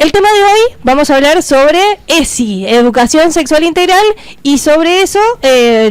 El tema de hoy vamos a hablar sobre ESI, Educación Sexual Integral, y sobre eso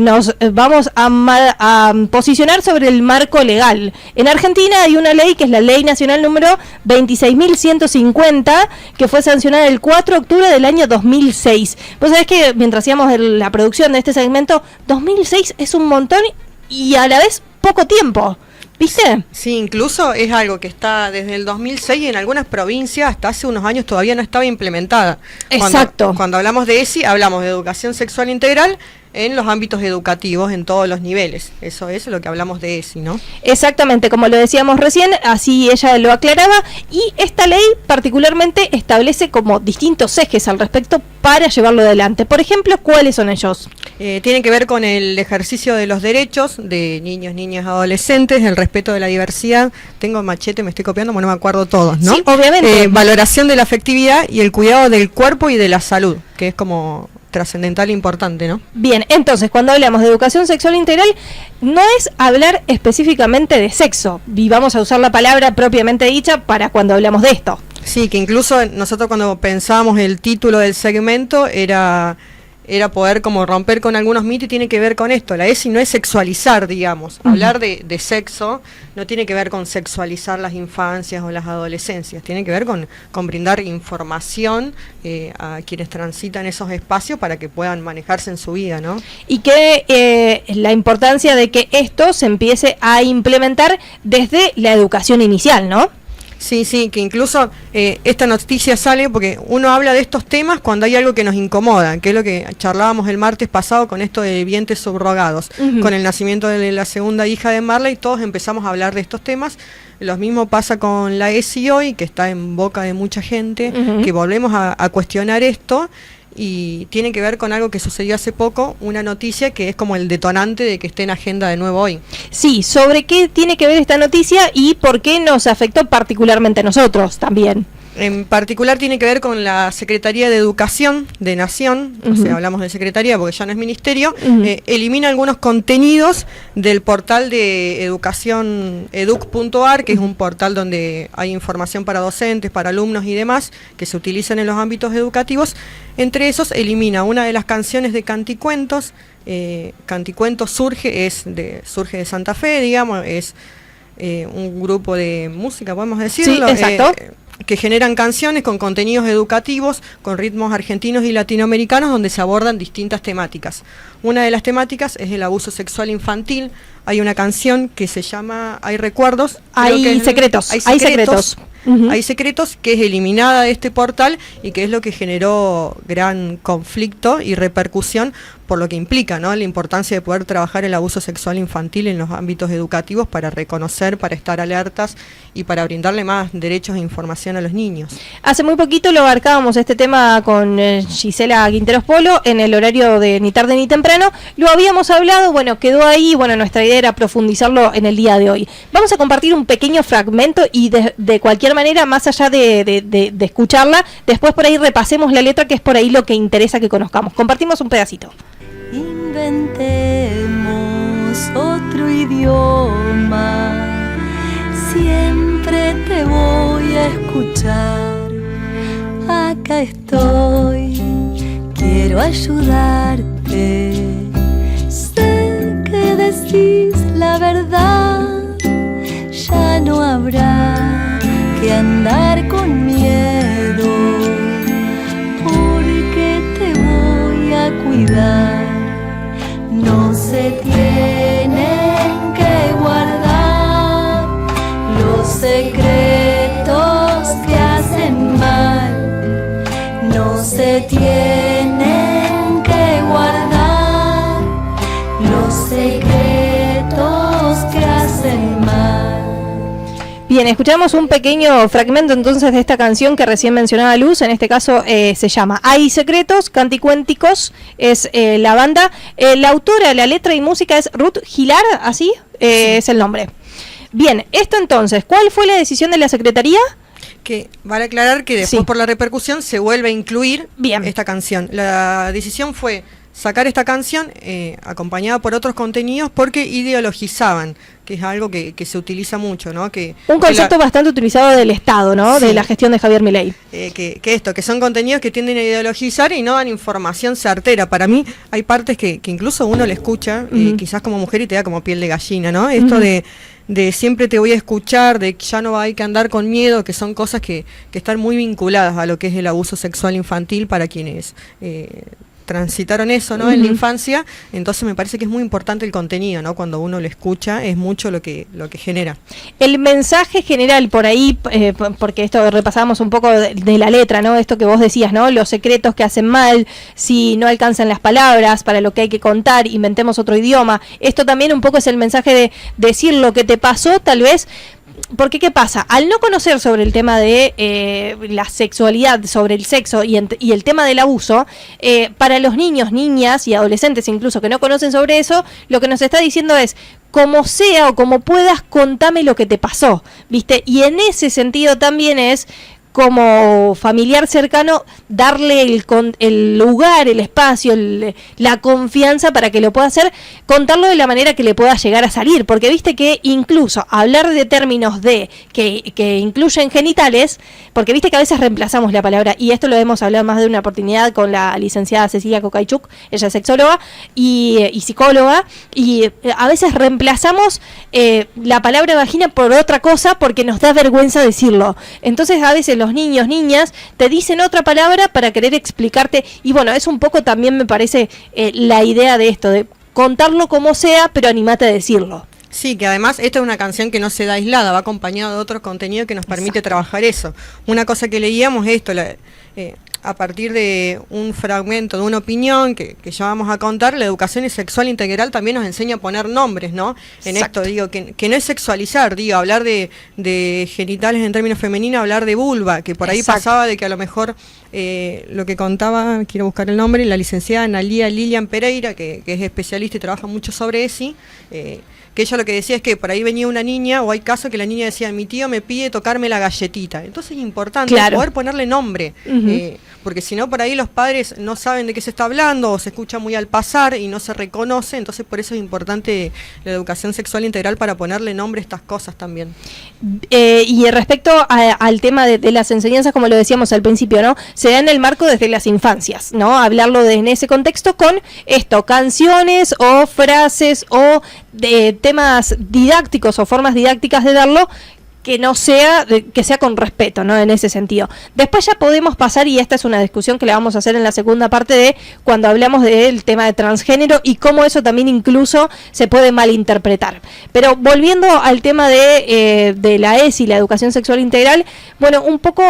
nos vamos a posicionar sobre el marco legal. En Argentina hay una ley que es la Ley Nacional número 26.150, que fue sancionada el 4 de octubre del año 2006. Vos sabés que mientras hacíamos la producción de este segmento, 2006 es un montón y a la vez poco tiempo. ¿Viste? Sí, incluso es algo que está desde el 2006 y en algunas provincias hasta hace unos años todavía no estaba implementada. Exacto. Cuando hablamos de ESI, hablamos de educación sexual integral en los ámbitos educativos, en todos los niveles. Eso es lo que hablamos de ESI, ¿no? Exactamente, como lo decíamos recién, así ella lo aclaraba, y esta ley particularmente establece como distintos ejes al respecto para llevarlo adelante. Por ejemplo, ¿cuáles son ellos? Tienen que ver con el ejercicio de los derechos de niños, niñas, adolescentes, el respeto de la diversidad. Tengo machete, me estoy copiando, bueno, no me acuerdo todos, ¿no? Sí, obviamente. Valoración de la afectividad y el cuidado del cuerpo y de la salud, que es como trascendental e importante, ¿no? Bien, entonces cuando hablamos de educación sexual integral no es hablar específicamente de sexo, y vamos a usar la palabra propiamente dicha para cuando hablamos de esto. Sí, que incluso nosotros cuando pensábamos el título del segmento era poder como romper con algunos mitos, y tiene que ver con esto. La ESI no es sexualizar, digamos. Hablar de sexo no tiene que ver con sexualizar las infancias o las adolescencias, tiene que ver con brindar información a quienes transitan esos espacios para que puedan manejarse en su vida, ¿no? Y que la importancia de que esto se empiece a implementar desde la educación inicial, ¿no? Sí, que incluso esta noticia sale porque uno habla de estos temas cuando hay algo que nos incomoda, que es lo que charlábamos el martes pasado con esto de vientres subrogados. Con el nacimiento de la segunda hija de Marley, todos empezamos a hablar de estos temas. Lo mismo pasa con la ESI hoy, que está en boca de mucha gente, que volvemos a cuestionar esto. Y tiene que ver con algo que sucedió hace poco, una noticia que es como el detonante de que esté en agenda de nuevo hoy. Sí, ¿sobre qué tiene que ver esta noticia y por qué nos afectó particularmente a nosotros también? En particular tiene que ver con la Secretaría de Educación de Nación, o sea, hablamos de Secretaría porque ya no es Ministerio, elimina algunos contenidos del portal de educación educ.ar, que es un portal donde hay información para docentes, para alumnos y demás, que se utilizan en los ámbitos educativos. Entre esos elimina una de las canciones de Canticuentos. Canticuentos surge de Santa Fe, digamos, es un grupo de música, podemos decirlo. Sí, exacto. Que generan canciones con contenidos educativos, con ritmos argentinos y latinoamericanos, donde se abordan distintas temáticas. Una de las temáticas es el abuso sexual infantil. Hay una canción que se llama Hay Recuerdos. Hay secretos. Hay secretos, que es eliminada de este portal y que es lo que generó gran conflicto y repercusión por lo que implica, ¿no? La importancia de poder trabajar el abuso sexual infantil en los ámbitos educativos para reconocer, para estar alertas y para brindarle más derechos e información a los niños. Hace muy poquito lo abarcábamos este tema con Gisela Quinteros Polo en el horario de Ni Tarde Ni Temprano. Lo habíamos hablado, bueno, quedó ahí, bueno, nuestra idea era profundizarlo en el día de hoy. Vamos a compartir un pequeño fragmento y de cualquier manera, más allá de escucharla, después por ahí repasemos la letra, que es por ahí lo que interesa que conozcamos. Compartimos un pedacito. Inventemos otro idioma, siempre te voy a escuchar. Acá estoy, quiero ayudarte. Sé que decís la verdad, ya no habrá que andar con miedo, porque te voy a cuidar. No se tienen que guardar los secretos que hacen mal. No se tienen que guardar los secretos que hacen mal. Bien, escuchamos un pequeño fragmento entonces de esta canción que recién mencionaba Luz. En este caso se llama Hay Secretos, Canticuénticos es la banda. La autora, la letra y música es Ruth Gilar, así es el nombre. Bien, esto entonces, ¿cuál fue la decisión de la Secretaría? Que vale aclarar que después por la repercusión se vuelve a incluir esta canción. La decisión fue sacar esta canción acompañada por otros contenidos porque ideologizaban, que es algo que se utiliza mucho, ¿no? Un concepto bastante utilizado del Estado, ¿no? Sí. De la gestión de Javier Milei. Que son contenidos que tienden a ideologizar y no dan información certera. Para mí hay partes que incluso uno le escucha, quizás como mujer, y te da como piel de gallina, ¿no? Esto de siempre te voy a escuchar, de que ya no hay que andar con miedo, que son cosas que están muy vinculadas a lo que es el abuso sexual infantil para quienes transitaron eso, ¿no? En la infancia. Entonces me parece que es muy importante el contenido, ¿no? Cuando uno lo escucha es mucho lo que genera. El mensaje general por ahí, porque esto repasábamos un poco de la letra, ¿no? Esto que vos decías, ¿no? Los secretos que hacen mal, si no alcanzan las palabras para lo que hay que contar, inventemos otro idioma. Esto también un poco es el mensaje de decir lo que te pasó, tal vez. Porque ¿qué pasa? Al no conocer sobre el tema de la sexualidad, sobre el sexo y el tema del abuso, para los niños, niñas y adolescentes incluso que no conocen sobre eso, lo que nos está diciendo es, como sea o como puedas, contame lo que te pasó, ¿viste? Y en ese sentido también es, como familiar cercano, darle el lugar, el espacio, la confianza para que lo pueda hacer, contarlo de la manera que le pueda llegar a salir, porque viste que incluso hablar de términos que incluyen genitales, porque viste que a veces reemplazamos la palabra, y esto lo hemos hablado más de una oportunidad con la licenciada Cecilia Kokaichuk, ella es sexóloga y psicóloga, y a veces reemplazamos la palabra vagina por otra cosa porque nos da vergüenza decirlo. Entonces a veces los niños, niñas, te dicen otra palabra para querer explicarte, y bueno, es un poco también me parece la idea de esto, de contarlo como sea, pero animate a decirlo. Sí, que además esta es una canción que no se da aislada, va acompañada de otros contenidos que nos permite trabajar eso. Una cosa que leíamos es esto, a partir de un fragmento, de una opinión que ya vamos a contar, la educación sexual integral también nos enseña a poner nombres, ¿no? En esto, digo, que no es sexualizar, digo, hablar de genitales en términos femeninos, hablar de vulva, que por ahí pasaba de que a lo mejor lo que contaba, quiero buscar el nombre, la licenciada Analía Lilian Pereira, que es especialista y trabaja mucho sobre ESI, que ella lo que decía es que por ahí venía una niña, o hay casos que la niña decía, mi tío me pide tocarme la galletita. Entonces es importante poder ponerle nombre, porque si no por ahí los padres no saben de qué se está hablando, o se escucha muy al pasar y no se reconoce, entonces por eso es importante la educación sexual integral para ponerle nombre a estas cosas también. Y respecto al tema de las enseñanzas, como lo decíamos al principio, ¿no? Se da en el marco desde las infancias, ¿no? Hablarlo en ese contexto con esto, canciones o frases o de temas didácticos o formas didácticas de darlo, que no sea, que sea con respeto, ¿no? En ese sentido. Después ya podemos pasar, y esta es una discusión que la vamos a hacer en la segunda parte de cuando hablamos del tema de transgénero y cómo eso también incluso se puede malinterpretar. Pero volviendo al tema de la ESI, la educación sexual integral, bueno, un poco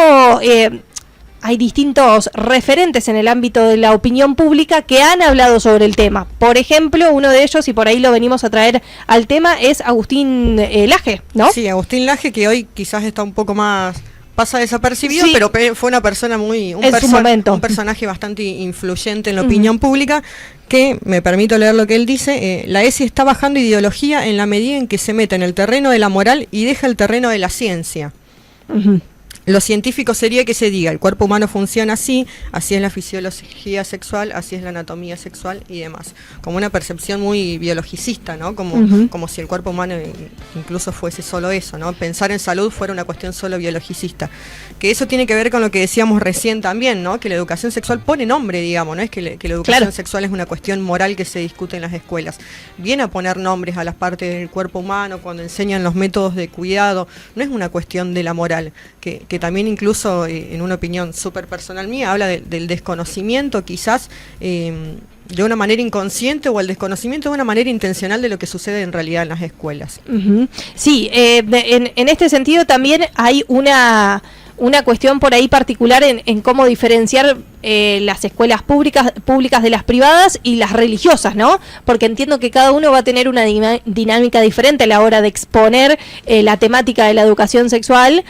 hay distintos referentes en el ámbito de la opinión pública que han hablado sobre el tema. Por ejemplo, uno de ellos, y por ahí lo venimos a traer al tema, es Agustín Laje, ¿no? Sí, Agustín Laje, que hoy quizás está un poco más, pasa desapercibido, pero fue una persona un personaje bastante influyente en la opinión pública, que, me permito leer lo que él dice, la ESI está bajando ideología en la medida en que se mete en el terreno de la moral y deja el terreno de la ciencia. Lo científico sería que se diga, el cuerpo humano funciona así es la fisiología sexual, así es la anatomía sexual y demás. Como una percepción muy biologicista, ¿no? Como si el cuerpo humano incluso fuese solo eso, ¿no? Pensar en salud fuera una cuestión solo biologicista. Que eso tiene que ver con lo que decíamos recién también, ¿no? Que la educación sexual pone nombre, digamos, no es que la educación sexual es una cuestión moral que se discute en las escuelas. Viene a poner nombres a las partes del cuerpo humano cuando enseñan los métodos de cuidado, no es una cuestión de la moral, que también incluso en una opinión súper personal mía habla del desconocimiento quizás de una manera inconsciente o el desconocimiento de una manera intencional de lo que sucede en realidad en las escuelas. Sí, en este sentido también hay una cuestión por ahí particular en cómo diferenciar las escuelas públicas de las privadas y las religiosas, ¿no? Porque entiendo que cada uno va a tener una dinámica diferente a la hora de exponer la temática de la educación sexual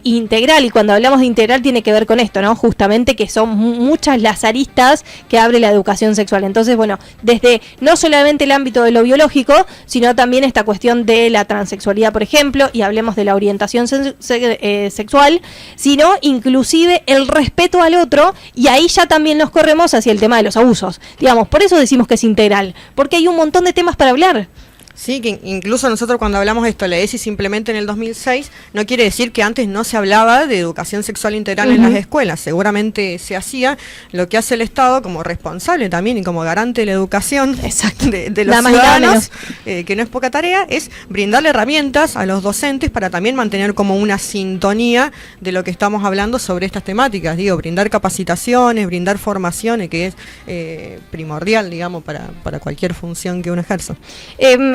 integral, y cuando hablamos de integral tiene que ver con esto, ¿no? Justamente que son muchas las aristas que abre la educación sexual. Entonces, bueno, desde no solamente el ámbito de lo biológico, sino también esta cuestión de la transexualidad, por ejemplo, y hablemos de la orientación sexual, sino inclusive el respeto al otro y ahí ya también nos corremos hacia el tema de los abusos. Digamos, por eso decimos que es integral, porque hay un montón de temas para hablar. Sí, que incluso nosotros cuando hablamos de esto, la ESI simplemente en el 2006, no quiere decir que antes no se hablaba de educación sexual integral en las escuelas. Seguramente se hacía. Lo que hace el Estado como responsable también y como garante de la educación de los ciudadanos, que no es poca tarea, es brindarle herramientas a los docentes para también mantener como una sintonía de lo que estamos hablando sobre estas temáticas. Digo, brindar capacitaciones, brindar formaciones, que es primordial, digamos, para cualquier función que uno ejerza.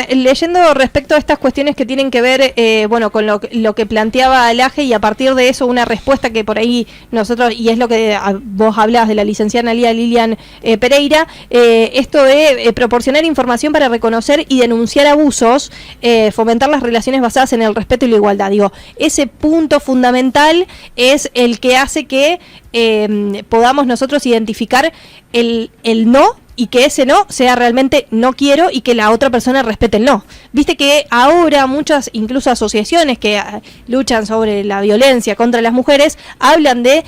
Leyendo respecto a estas cuestiones que tienen que ver bueno, con lo que planteaba Laje, y a partir de eso una respuesta que por ahí nosotros, y es lo que vos hablás de la licenciada Analía Lilian Pereira, esto de proporcionar información para reconocer y denunciar abusos, fomentar las relaciones basadas en el respeto y la igualdad. Digo, ese punto fundamental es el que hace que podamos nosotros identificar el no, y que ese no sea realmente no quiero, y que la otra persona respete el no. Viste que ahora muchas, incluso asociaciones que luchan sobre la violencia contra las mujeres, hablan de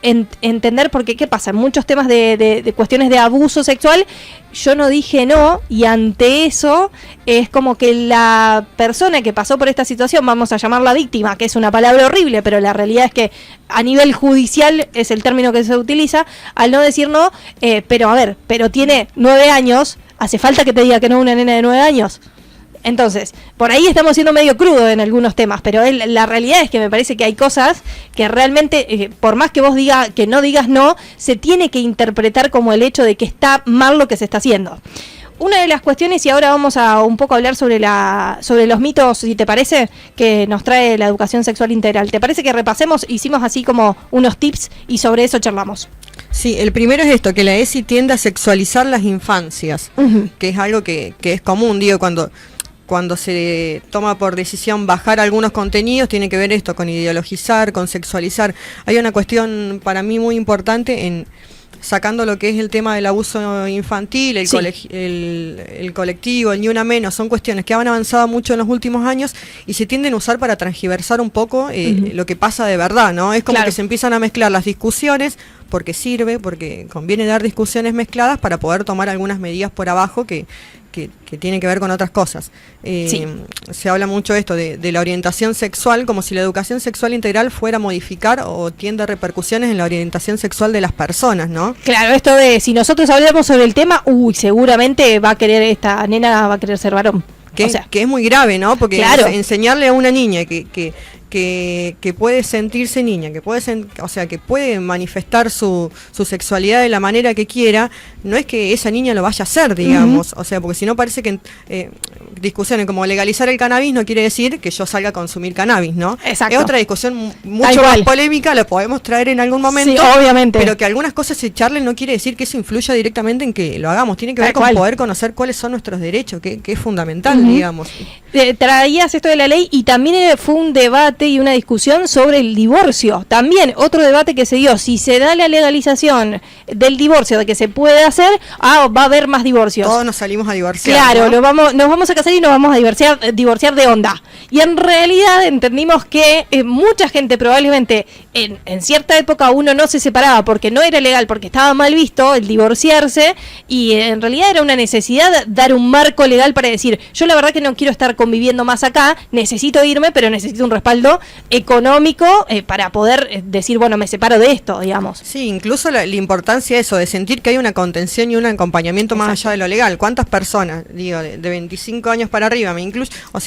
entender, porque ¿qué pasa? En muchos temas de cuestiones de abuso sexual, yo no dije no, y ante eso es como que la persona que pasó por esta situación, vamos a llamarla víctima, que es una palabra horrible, pero la realidad es que a nivel judicial es el término que se utiliza, al no decir no, pero a ver, pero tiene 9 años, ¿hace falta que te diga que no una nena de 9 años? Entonces, por ahí estamos siendo medio crudos en algunos temas, pero la realidad es que me parece que hay cosas que realmente, por más que vos que no digas no, se tiene que interpretar como el hecho de que está mal lo que se está haciendo. Una de las cuestiones, y ahora vamos a un poco hablar sobre los mitos, si te parece, que nos trae la educación sexual integral. ¿Te parece que repasemos? Hicimos así como unos tips y sobre eso charlamos. Sí, el primero es esto, que la ESI tiende a sexualizar las infancias, que es algo que es común, digo, cuando se toma por decisión bajar algunos contenidos, tiene que ver esto con ideologizar, con sexualizar. Hay una cuestión para mí muy importante en sacando lo que es el tema del abuso infantil, el colectivo, el Ni Una Menos, son cuestiones que han avanzado mucho en los últimos años y se tienden a usar para transgiversar un poco lo que pasa de verdad, ¿no? Es como que se empiezan a mezclar las discusiones porque sirve, porque conviene dar discusiones mezcladas para poder tomar algunas medidas por abajo que tienen que ver con otras cosas. Se habla mucho esto de la orientación sexual, como si la educación sexual integral fuera a modificar o tiende a repercusiones en la orientación sexual de las personas, ¿no? Claro, esto de si nosotros hablamos sobre el tema, seguramente esta nena va a querer ser varón. Que es muy grave, ¿no? Porque enseñarle a una niña que puede sentirse niña, que puede manifestar su sexualidad de la manera que quiera, no es que esa niña lo vaya a hacer, digamos, o sea, porque si no parece que discusiones como legalizar el cannabis no quiere decir que yo salga a consumir cannabis, ¿no? Exacto. Es otra discusión mucho más polémica, la podemos traer en algún momento, obviamente, pero que algunas cosas se charlen no quiere decir que eso influya directamente en que lo hagamos, tiene que ver con poder conocer cuáles son nuestros derechos, que es fundamental, digamos. Traías esto de la ley y también fue un debate y una discusión sobre el divorcio. También otro debate que se dio, si se da la legalización del divorcio, de que se puede hacer, va a haber más divorcios. Todos nos salimos a divorciar. Claro, ¿no? Nos vamos a casar y nos vamos a divorciar de onda. Y en realidad entendimos que mucha gente probablemente en cierta época uno no se separaba porque no era legal, porque estaba mal visto el divorciarse, y en realidad era una necesidad dar un marco legal para decir, yo la verdad que no quiero estar conviviendo más acá, necesito irme, pero necesito un respaldo económico para poder decir, bueno, me separo de esto, digamos. Sí, incluso la importancia de eso, de sentir que hay una contención y un acompañamiento más allá de lo legal. ¿Cuántas personas, digo, de 25 años para arriba,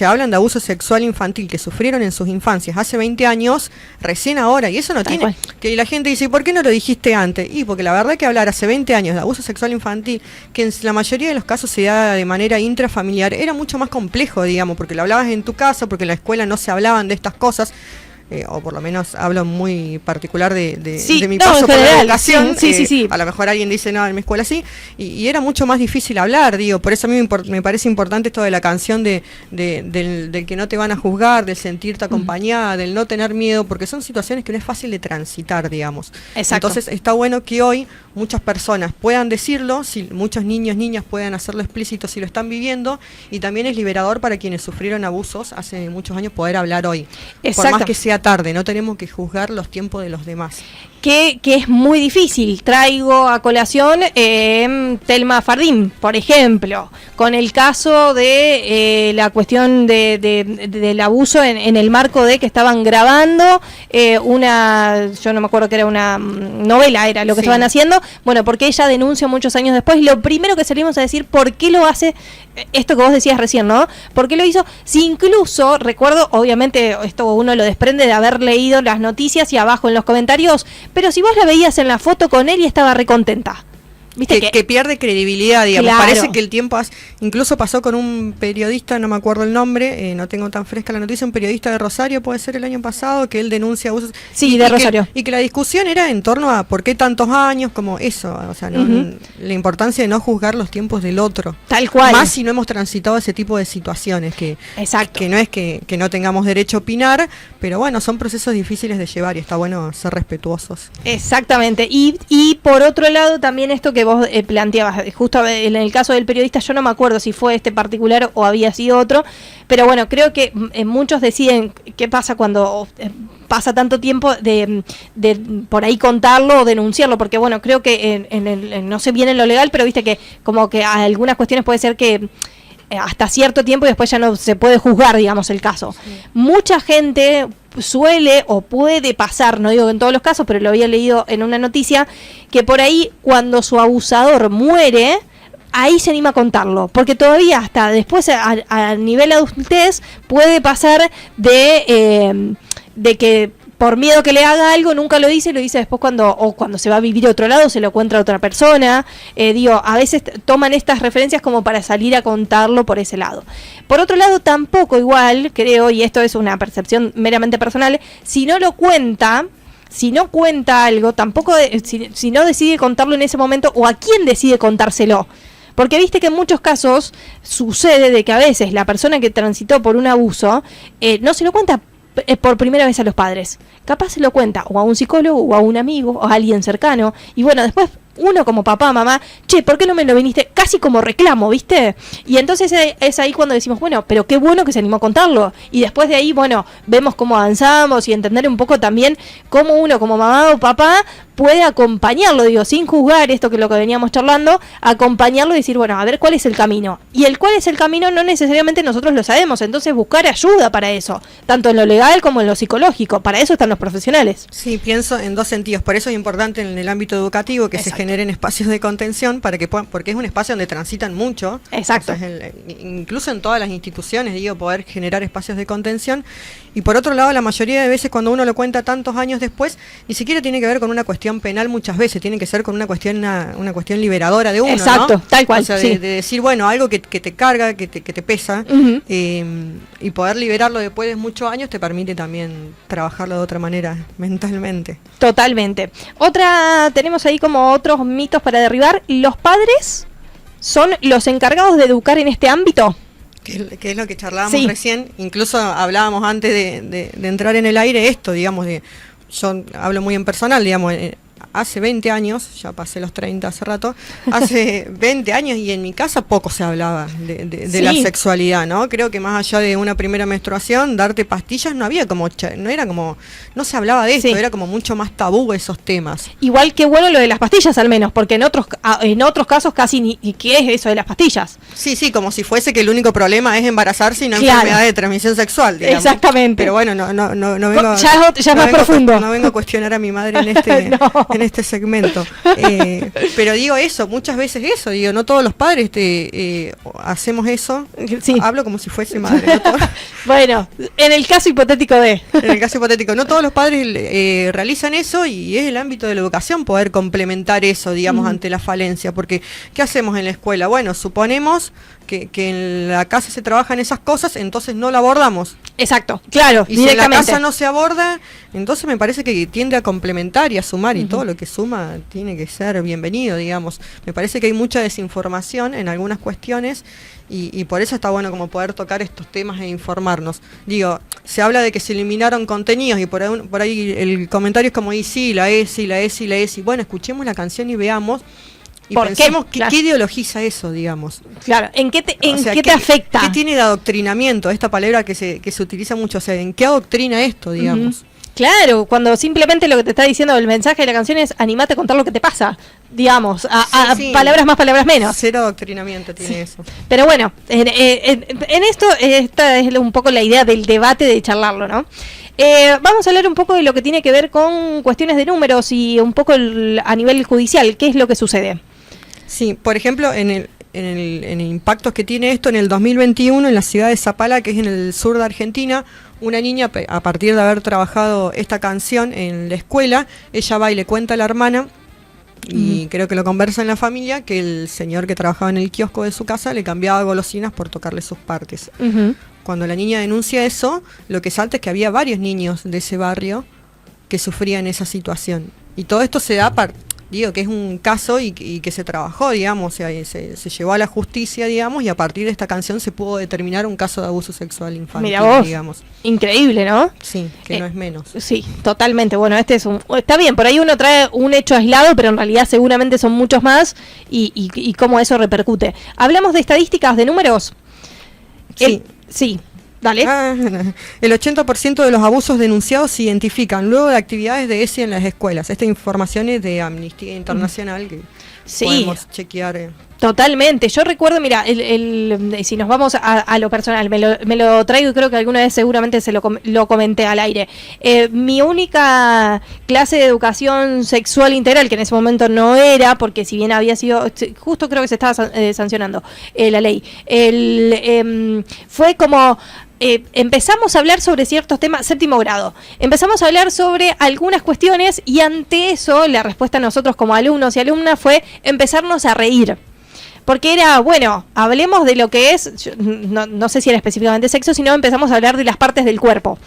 hablan de abuso sexual infantil que sufrieron en sus infancias hace 20 años, recién ahora, y eso no tiene, que la gente dice, ¿por qué no lo dijiste antes? Y porque la verdad que hablar hace 20 años de abuso sexual infantil, que en la mayoría de los casos se da de manera intrafamiliar, era mucho más complejo, digamos, porque lo hablabas en tu casa, porque en la escuela no se hablaban de estas cosas. O por lo menos hablo muy particular de mi paso por la educación. Sí. A lo mejor alguien dice, no, en mi escuela sí, y era mucho más difícil hablar, digo, por eso a mí me parece importante esto de la canción del que no te van a juzgar, del sentirte acompañada, del no tener miedo, porque son situaciones que no es fácil de transitar, digamos. Exacto. Entonces está bueno que hoy muchas personas puedan decirlo, muchos niños, niñas puedan hacerlo explícito si lo están viviendo, y también es liberador para quienes sufrieron abusos hace muchos años poder hablar hoy. Exacto. Por más que sea tarde, no tenemos que juzgar los tiempos de los demás. que es muy difícil. Traigo a colación Thelma Fardín, por ejemplo, con el caso de la cuestión del abuso en el marco de que estaban grabando yo no me acuerdo que era una novela, era lo que estaban haciendo, bueno, porque ella denuncia muchos años después, lo primero que salimos a decir, ¿por qué lo hace? Esto que vos decías recién, ¿no? ¿Por qué lo hizo? Si incluso, recuerdo, obviamente esto uno lo desprende de haber leído las noticias y abajo en los comentarios, pero si vos la veías en la foto con él y estaba recontenta. ¿Viste que pierde credibilidad, digamos? Claro. Parece que el tiempo incluso pasó con un periodista, no me acuerdo el nombre, no tengo tan fresca la noticia, un periodista de Rosario, puede ser el año pasado, que él denuncia abusos. Sí, de Rosario. Y que la discusión era en torno a por qué tantos años, como eso, o sea, la importancia de no juzgar los tiempos del otro. Tal cual. Más si no hemos transitado ese tipo de situaciones, Exacto. que no es que no tengamos derecho a opinar, pero bueno, son procesos difíciles de llevar y está bueno ser respetuosos. Exactamente. Y por otro lado, también esto que vos planteabas, justo en el caso del periodista, yo no me acuerdo si fue este particular o había sido otro, pero bueno, creo que muchos deciden qué pasa cuando pasa tanto tiempo de por ahí contarlo o denunciarlo, porque bueno, creo que no sé bien en lo legal, pero viste que como que a algunas cuestiones puede ser que hasta cierto tiempo y después ya no se puede juzgar, digamos, el caso. Sí. Mucha gente suele o puede pasar, no digo que en todos los casos, pero lo había leído en una noticia, que por ahí cuando su abusador muere, ahí se anima a contarlo, porque todavía hasta después a nivel adultez puede pasar de que por miedo que le haga algo, nunca lo dice después cuando se va a vivir a otro lado, se lo cuenta a otra persona. A veces toman estas referencias como para salir a contarlo por ese lado. Por otro lado, tampoco igual, creo, y esto es una percepción meramente personal, si no cuenta algo, tampoco, si no decide contarlo en ese momento, o a quién decide contárselo. Porque viste que en muchos casos sucede de que a veces la persona que transitó por un abuso no se lo cuenta por primera vez a los padres. Capaz se lo cuenta o a un psicólogo o a un amigo o a alguien cercano. Y bueno, después uno como papá, mamá, che, ¿por qué no me lo viniste? Casi como reclamo, ¿viste? Y entonces es ahí cuando decimos, bueno, pero qué bueno que se animó a contarlo. Y después de ahí, bueno, vemos cómo avanzamos y entender un poco también cómo uno como mamá o papá puede acompañarlo, digo, sin juzgar esto que es lo que veníamos charlando, acompañarlo y decir, bueno, a ver cuál es el camino. Y el cuál es el camino no necesariamente nosotros lo sabemos, entonces buscar ayuda para eso, tanto en lo legal como en lo psicológico. Para eso están los profesionales. Sí, pienso en dos sentidos. Por eso es importante en el ámbito educativo que se generen espacios de contención para que puedan, porque es un espacio donde transitan mucho. Exacto. O sea, incluso en todas las instituciones, digo, poder generar espacios de contención. Y por otro lado, la mayoría de veces cuando uno lo cuenta tantos años después, ni siquiera tiene que ver con una cuestión penal, muchas veces tiene que ser con una cuestión liberadora de uno. Exacto, ¿no? tal cual. O sea, sí. de decir, bueno, algo que te carga, que te pesa, y poder liberarlo después de muchos años te permite también trabajarlo de otra manera mentalmente. Totalmente. Tenemos ahí como otros mitos para derribar. ¿Los padres son los encargados de educar en este ámbito? Que es lo que charlábamos recién, incluso hablábamos antes de entrar en el aire esto, digamos, yo hablo muy en personal, digamos, hace 20 años, ya pasé los 30 hace rato, hace 20 años y en mi casa poco se hablaba de la sexualidad, ¿no? Creo que más allá de una primera menstruación, darte pastillas no había no se hablaba de esto, era como mucho más tabú esos temas. Igual que bueno lo de las pastillas al menos, porque en otros casos casi ni qué es eso de las pastillas. Sí, como si fuese que el único problema es embarazarse y no enfermedad de transmisión sexual, digamos. Exactamente. Pero bueno, no vengo ya es más profundo. No vengo a cuestionar a mi madre en en este segmento. Pero digo eso, muchas veces eso, digo, no todos los padres hacemos eso. Sí. Hablo como si fuese madre. ¿No? Bueno, en el caso hipotético no todos los padres realizan eso y es el ámbito de la educación poder complementar eso, digamos, ante la falencia. Porque, ¿qué hacemos en la escuela? Bueno, suponemos que en la casa se trabajan esas cosas, entonces no la abordamos. Exacto, claro, y si en la casa no se aborda, entonces me parece que tiende a complementar y a sumar, y todo lo que suma tiene que ser bienvenido, digamos. Me parece que hay mucha desinformación en algunas cuestiones y por eso está bueno como poder tocar estos temas e informarnos. Digo, se habla de que se eliminaron contenidos y por ahí el comentario es como, y sí, la ESI, bueno, escuchemos la canción y veamos. Y pensemos qué ideologiza eso, digamos. Claro, ¿en qué te afecta? ¿Qué tiene de adoctrinamiento? Esta palabra que se utiliza mucho, o sea, ¿en qué adoctrina esto, digamos? Claro, cuando simplemente lo que te está diciendo el mensaje de la canción es animate a contar lo que te pasa, digamos, Sí. palabras más, palabras menos. Cero adoctrinamiento tiene eso. Pero bueno, en esto, esta es un poco la idea del debate, de charlarlo, ¿no? Vamos a hablar un poco de lo que tiene que ver con cuestiones de números y un poco a nivel judicial, ¿qué es lo que sucede? Sí, por ejemplo, en el impacto que tiene esto, en el 2021, en la ciudad de Zapala, que es en el sur de Argentina, una niña, a partir de haber trabajado esta canción en la escuela, ella va y le cuenta a la hermana, y creo que lo conversa en la familia, que el señor que trabajaba en el kiosco de su casa le cambiaba golosinas por tocarle sus partes. Cuando la niña denuncia eso, lo que salta es que había varios niños de ese barrio que sufrían esa situación. Y todo esto se da, digo, que es un caso y que se trabajó, digamos, o sea, se llevó a la justicia, digamos, y a partir de esta canción se pudo determinar un caso de abuso sexual infantil, Mira vos, digamos. Increíble, ¿no? Sí, que no es menos. Sí, totalmente. Bueno, está bien, por ahí uno trae un hecho aislado, pero en realidad seguramente son muchos más y cómo eso repercute. ¿Hablamos de estadísticas, de números? Sí. Sí, dale. El 80% de los abusos denunciados se identifican luego de actividades de ESI en las escuelas. Esta información es de Amnistía Internacional, que podemos chequear. Totalmente. Yo recuerdo, mira, si nos vamos a lo personal, me lo traigo y creo que alguna vez seguramente lo comenté al aire. Mi única clase de educación sexual integral, que en ese momento no era, porque si bien había sido, justo creo que se estaba sancionando la ley, fue como... empezamos a hablar sobre ciertos temas, séptimo grado, empezamos a hablar sobre algunas cuestiones y ante eso la respuesta a nosotros como alumnos y alumnas fue empezarnos a reír. Porque era, bueno, hablemos de lo que es, no sé si era específicamente sexo, sino empezamos a hablar de las partes del cuerpo.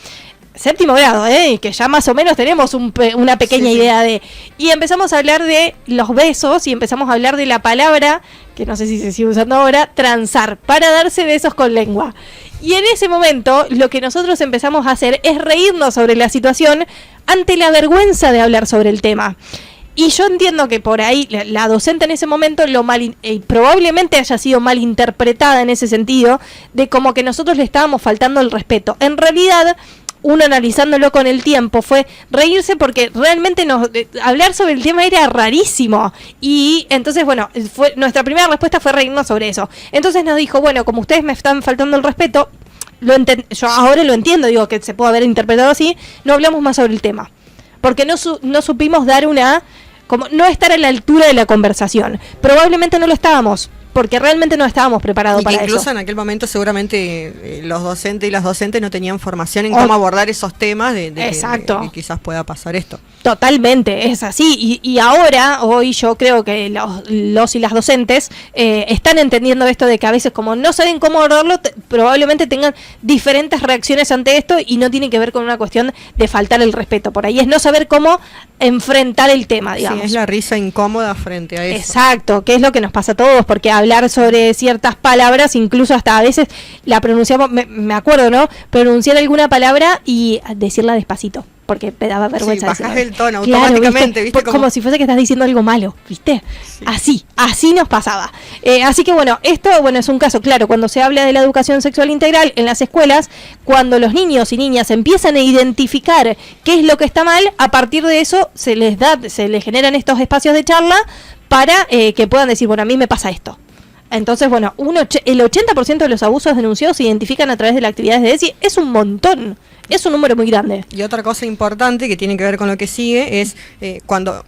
Séptimo grado, que ya más o menos tenemos una pequeña idea de... Y empezamos a hablar de los besos y empezamos a hablar de la palabra, que no sé si se sigue usando ahora, transar, para darse besos con lengua. Y en ese momento lo que nosotros empezamos a hacer es reírnos sobre la situación ante la vergüenza de hablar sobre el tema. Y yo entiendo que por ahí la docente en ese momento probablemente haya sido mal interpretada en ese sentido, de como que nosotros le estábamos faltando el respeto. En realidad, uno analizándolo con el tiempo, fue reírse porque realmente hablar sobre el tema era rarísimo. Y entonces, bueno, nuestra primera respuesta fue reírnos sobre eso. Entonces nos dijo, bueno, como ustedes me están faltando el respeto, yo ahora lo entiendo, digo que se puede haber interpretado así, no hablamos más sobre el tema. Porque no supimos dar como no estar a la altura de la conversación. Probablemente no lo estábamos, porque realmente no estábamos preparados para eso. Incluso en aquel momento seguramente los docentes y las docentes no tenían formación en cómo abordar esos temas Exacto. que quizás pueda pasar esto. Totalmente, es así. Y ahora, hoy yo creo que los y las docentes están entendiendo esto de que a veces como no saben cómo abordarlo, probablemente tengan diferentes reacciones ante esto y no tiene que ver con una cuestión de faltar el respeto. Por ahí es no saber cómo enfrentar el tema, digamos. Sí, es la risa incómoda frente a eso. Exacto, que es lo que nos pasa a todos, porque hablar sobre ciertas palabras, incluso hasta a veces la pronunciamos, me acuerdo, ¿no? Pronunciar alguna palabra y decirla despacito, porque me daba vergüenza. Sí, bajás el tono automáticamente, ¿viste? Como si fuese que estás diciendo algo malo, ¿viste? Sí. Así nos pasaba. Así que bueno, esto es un caso, claro, cuando se habla de la educación sexual integral en las escuelas, cuando los niños y niñas empiezan a identificar qué es lo que está mal, a partir de eso se les generan estos espacios de charla para que puedan decir, bueno, a mí me pasa esto. Entonces, bueno, el 80% de los abusos denunciados se identifican a través de las actividades de ESI. Es un montón, es un número muy grande. Y otra cosa importante que tiene que ver con lo que sigue es cuando,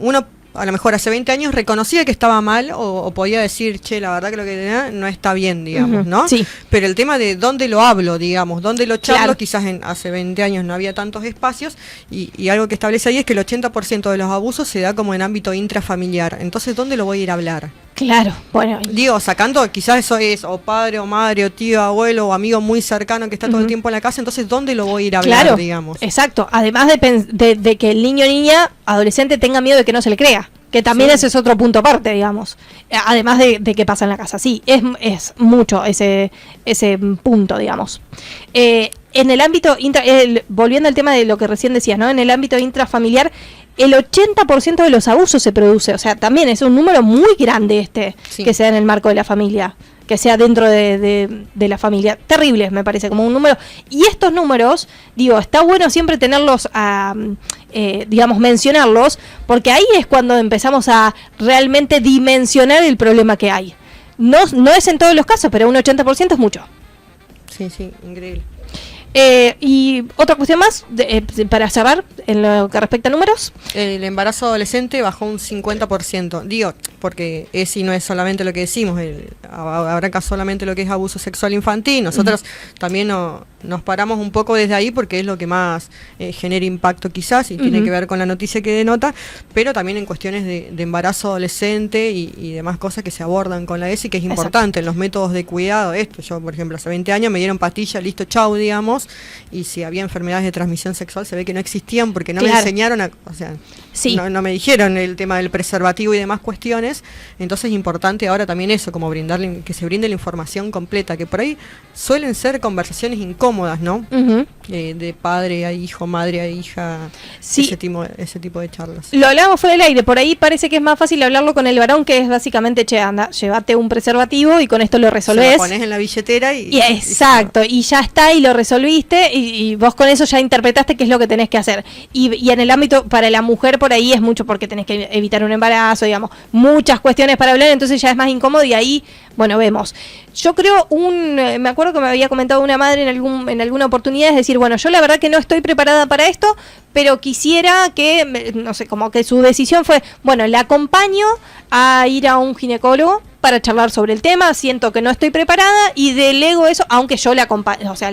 uno a lo mejor hace 20 años reconocía que estaba mal o podía decir, che, la verdad que lo que tenía no está bien, digamos, ¿no? Sí. Pero el tema de dónde lo hablo, digamos, dónde lo charlo, claro. Quizás hace 20 años no había tantos espacios y algo que establece ahí es que el 80% de los abusos se da como en ámbito intrafamiliar. Entonces, ¿dónde lo voy a ir a hablar? Claro, bueno. Sacando, quizás eso es o padre o madre o tío, abuelo o amigo muy cercano que está todo el tiempo en la casa, entonces ¿dónde lo voy a ir a hablar, claro, digamos? Exacto, además de que el niño, niña, adolescente tenga miedo de que no se le crea, que también ese es otro punto aparte, digamos, además de que pasa en la casa, sí, es mucho ese punto, digamos. En el ámbito, volviendo al tema de lo que recién decías, ¿no? En el ámbito intrafamiliar, el 80% de los abusos se produce, o sea, también es un número muy grande que se da en el marco de la familia, que sea dentro de la familia. Terribles, me parece, como un número. Y estos números, digo, está bueno siempre tenerlos digamos, mencionarlos, porque ahí es cuando empezamos a realmente dimensionar el problema que hay. No es en todos los casos, pero un 80% es mucho. Sí, increíble. Y otra cuestión más, para cerrar, en lo que respecta a números. El embarazo adolescente bajó un 50%. Digo, porque ESI no es solamente lo que decimos, abarca solamente lo que es abuso sexual infantil. Nosotros también nos paramos un poco desde ahí porque es lo que más genera impacto quizás y tiene que ver con la noticia que denota, pero también en cuestiones de embarazo adolescente y demás cosas que se abordan con la ESI, que es importante en los métodos de cuidado. Yo, por ejemplo, hace 20 años me dieron pastillas, listo, chau, digamos, y si había enfermedades de transmisión sexual se ve que no existían porque no me enseñaron no me dijeron el tema del preservativo y demás cuestiones. Entonces es importante ahora también eso, como que se brinde la información completa, que por ahí suelen ser conversaciones incómodas, ¿no? De padre a hijo, madre a hija, ese tipo de charlas. Lo hablábamos fuera del aire, por ahí parece que es más fácil hablarlo con el varón, que es básicamente, anda, llévate un preservativo y con esto lo resolvés. Lo pones en la billetera exacto, y ya está, y lo resolviste, y vos con eso ya interpretaste qué es lo que tenés que hacer. Y en el ámbito, para la mujer por ahí es mucho porque tenés que evitar un embarazo, digamos, muchas cuestiones para hablar, entonces ya es más incómodo y ahí, bueno, vemos. Yo creo, me acuerdo que me había comentado una madre en alguna oportunidad, es decir, bueno, yo la verdad que no estoy preparada para esto, pero quisiera que, no sé, como que su decisión fue, bueno, la acompaño a ir a un ginecólogo para charlar sobre el tema, siento que no estoy preparada y delego eso, aunque yo la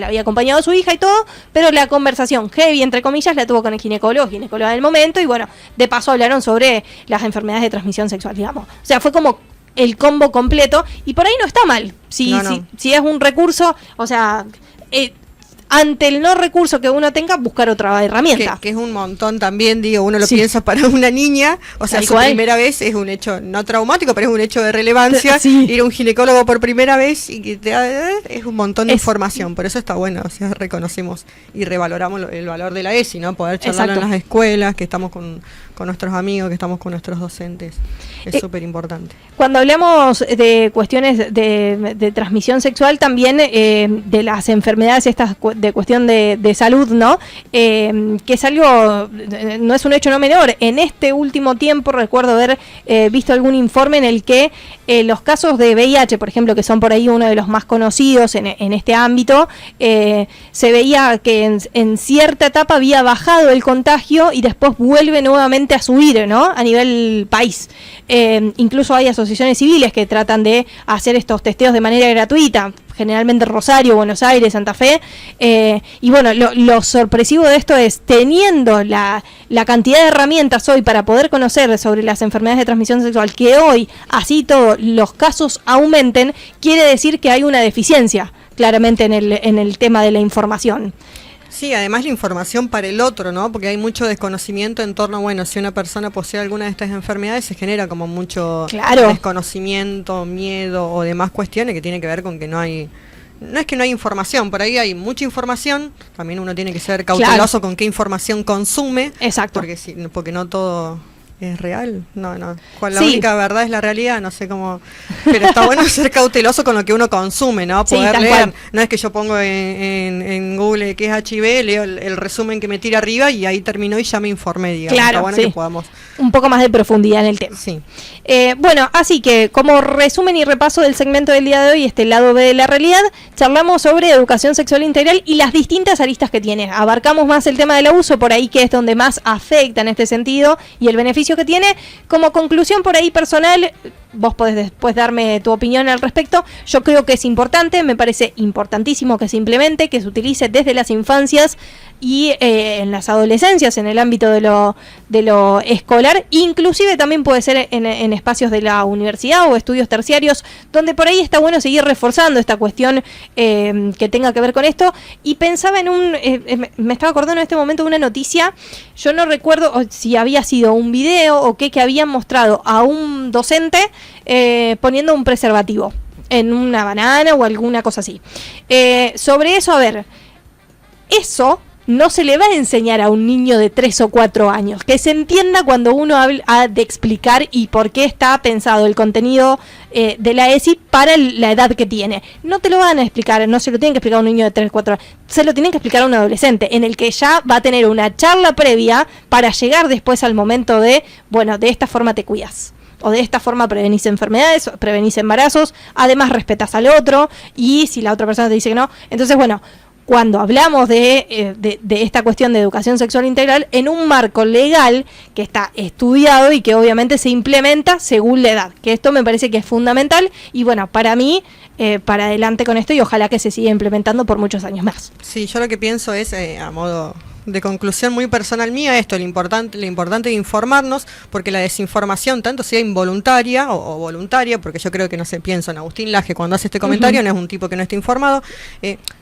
había acompañado a su hija y todo, pero la conversación heavy, entre comillas, la tuvo con el ginecóloga del momento, y bueno, de paso hablaron sobre las enfermedades de transmisión sexual, digamos. O sea, fue como el combo completo, y por ahí no está mal, si es un recurso, o sea, ante el no recurso que uno tenga, buscar otra herramienta. Que es un montón también, digo, uno lo piensa para una niña, o sea, su primera vez es un hecho no traumático, pero es un hecho de relevancia, ir a un ginecólogo por primera vez y que es un montón de información, por eso está bueno, o sea, reconocemos y revaloramos el valor de la ESI, ¿no? Poder charlar en las escuelas, que estamos con nuestros amigos, que estamos con nuestros docentes, es súper importante. Cuando hablamos de cuestiones de transmisión sexual, también de las enfermedades estas de cuestión de salud, ¿no? Que es algo, no es un hecho no menor. En este último tiempo recuerdo haber visto algún informe en el que los casos de VIH, por ejemplo, que son por ahí uno de los más conocidos en este ámbito, se veía que en cierta etapa había bajado el contagio y después vuelve nuevamente a subir, ¿no? A nivel país. Incluso hay asociaciones civiles que tratan de hacer estos testeos de manera gratuita, generalmente Rosario, Buenos Aires, Santa Fe, y bueno, lo sorpresivo de esto es, teniendo la cantidad de herramientas hoy para poder conocer sobre las enfermedades de transmisión sexual, que hoy, así todo, los casos aumenten, quiere decir que hay una deficiencia, claramente, en el tema de la información. Sí, además la información para el otro, ¿no? Porque hay mucho desconocimiento en torno, bueno, si una persona posee alguna de estas enfermedades, se genera como mucho desconocimiento, miedo o demás cuestiones que tiene que ver con que no es que no hay información, por ahí hay mucha información, también uno tiene que ser cauteloso con qué información consume. Exacto. Porque no todo es real, no. La única verdad es la realidad, no sé cómo, pero está bueno ser cauteloso con lo que uno consume, ¿no? Poder leer, no es que yo pongo en Google qué es HIV, leo el resumen que me tira arriba y ahí terminó y ya me informé, digamos. Claro, está bueno que podamos un poco más de profundidad en el tema. Sí. Bueno, así que como resumen y repaso del segmento del día de hoy, este lado B de la realidad, charlamos sobre educación sexual integral y las distintas aristas que tiene. Abarcamos más el tema del abuso, por ahí que es donde más afecta en este sentido, y el beneficio que tiene. Como conclusión por ahí personal, vos podés después darme tu opinión al respecto. Yo creo que es importante, me parece importantísimo que se implemente, que se utilice desde las infancias y en las adolescencias, en el ámbito de lo escolar, inclusive también puede ser en espacios de la universidad o estudios terciarios, donde por ahí está bueno seguir reforzando esta cuestión que tenga que ver con esto. Y pensaba me estaba acordando en este momento de una noticia, yo no recuerdo si había sido un video o que habían mostrado a un docente poniendo un preservativo en una banana o alguna cosa así. Sobre eso, a ver, eso no se le va a enseñar a un niño de 3 o 4 años. Que se entienda cuando uno habla de explicar y por qué está pensado el contenido de la ESI para la edad que tiene. No te lo van a explicar, no se lo tienen que explicar a un niño de 3 o 4 años, se lo tienen que explicar a un adolescente, en el que ya va a tener una charla previa para llegar después al momento de, bueno, de esta forma te cuidas. O de esta forma prevenís enfermedades, prevenís embarazos, además respetas al otro, y si la otra persona te dice que no, entonces bueno, cuando hablamos de esta cuestión de educación sexual integral en un marco legal que está estudiado y que obviamente se implementa según la edad, que esto me parece que es fundamental y bueno, para mí, para adelante con esto y ojalá que se siga implementando por muchos años más. Sí, yo lo que pienso es, a modo de conclusión muy personal mía, esto, lo importante de informarnos, porque la desinformación, tanto sea involuntaria o voluntaria, porque yo creo que, no sé, pienso en Agustín Laje cuando hace este comentario, no es un tipo que no esté informado,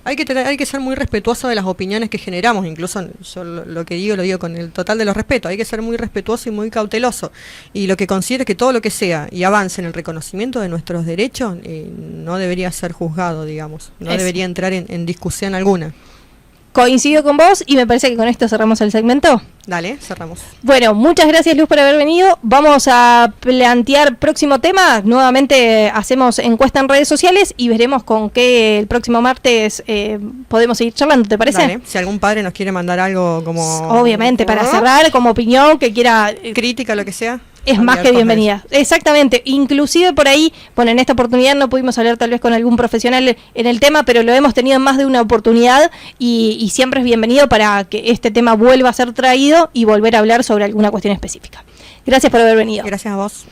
hay que ser muy respetuoso de las opiniones que generamos, incluso yo lo que digo, lo digo con el total de los respetos, hay que ser muy respetuoso y muy cauteloso, y lo que considero es que todo lo que sea y avance en el reconocimiento de nuestros derechos, no debería ser juzgado, digamos, no debería entrar en discusión alguna. Coincido con vos y me parece que con esto cerramos el segmento. Dale, cerramos. Bueno, muchas gracias Luz por haber venido. Vamos a plantear próximo tema. Nuevamente hacemos encuesta en redes sociales y veremos con qué el próximo martes podemos seguir charlando, ¿te parece? Dale. Si algún padre nos quiere mandar algo como... Obviamente, para cerrar, como opinión, que quiera... crítica, lo que sea. Es más que bienvenida. Exactamente. Inclusive por ahí, bueno, en esta oportunidad no pudimos hablar tal vez con algún profesional en el tema, pero lo hemos tenido en más de una oportunidad y siempre es bienvenido para que este tema vuelva a ser traído y volver a hablar sobre alguna cuestión específica. Gracias por haber venido. Gracias a vos.